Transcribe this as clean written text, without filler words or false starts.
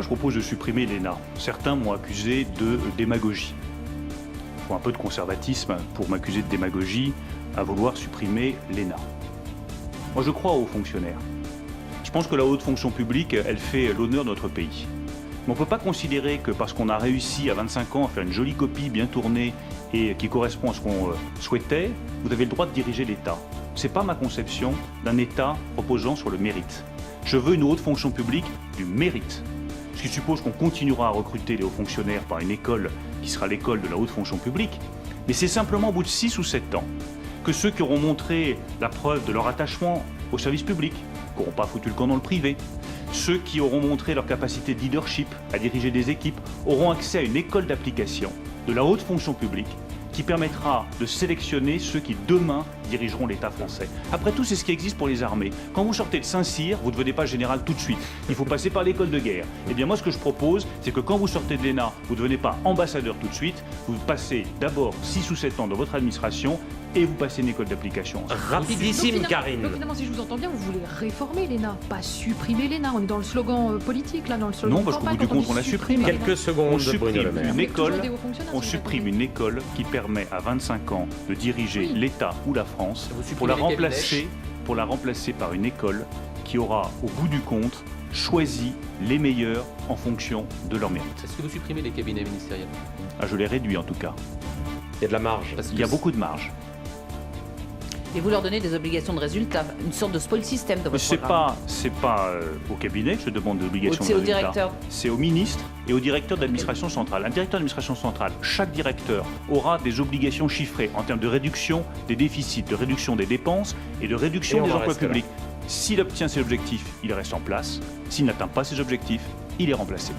je propose de supprimer l'ENA. Certains m'ont accusé de démagogie. Il faut un peu de conservatisme pour m'accuser de démagogie à vouloir supprimer l'ENA. Moi, je crois aux fonctionnaires. Je pense que la haute fonction publique, elle fait l'honneur de notre pays. Mais on ne peut pas considérer que parce qu'on a réussi à 25 ans à faire une jolie copie bien tournée et qui correspond à ce qu'on souhaitait, vous avez le droit de diriger l'État. Ce n'est pas ma conception d'un État reposant sur le mérite. Je veux une haute fonction publique du mérite. Ce qui suppose qu'on continuera à recruter les hauts fonctionnaires par une école qui sera l'école de la haute fonction publique. Mais c'est simplement au bout de 6 ou 7 ans que ceux qui auront montré la preuve de leur attachement au service public, qui n'auront pas foutu le camp dans le privé, ceux qui auront montré leur capacité de leadership à diriger des équipes, auront accès à une école d'application de la haute fonction publique qui permettra de sélectionner ceux qui demain dirigeront l'État français. Après tout, c'est ce qui existe pour les armées. Quand vous sortez de Saint-Cyr, vous ne devenez pas général tout de suite. Il faut passer par l'école de guerre. Eh bien moi, ce que je propose, c'est que quand vous sortez de l'ENA, vous ne devenez pas ambassadeur tout de suite. Vous passez d'abord 6 ou 7 ans dans votre administration et vous passez une école d'application. Rapidissime, Karine. Donc finalement, si je vous entends bien, vous voulez réformer l'ENA, pas supprimer l'ENA. On est dans le slogan politique, là, dans le slogan non, parce qu'au bout du compte, on la supprime. Quelques secondes, on supprime une école, qui permet à 25 ans de diriger l'État ou la France pour la remplacer par une école qui aura, au bout du compte, choisi les meilleurs en fonction de leur mérite. Est-ce que vous supprimez les cabinets ministériels? Je les réduis en tout cas. Il y a de la marge. Il y a beaucoup de marge. Et vous leur donnez des obligations de résultat, une sorte de spoil system dans votre programme. C'est pas au cabinet que je demande des obligations de C'est au résultat. directeur. C'est au ministre et au directeur d'administration centrale. Un directeur d'administration centrale, chaque directeur aura des obligations chiffrées en termes de réduction des déficits, de réduction des dépenses et de réduction des emplois publics. S'il obtient ses objectifs, il reste en place. S'il n'atteint pas ses objectifs, il est remplacé.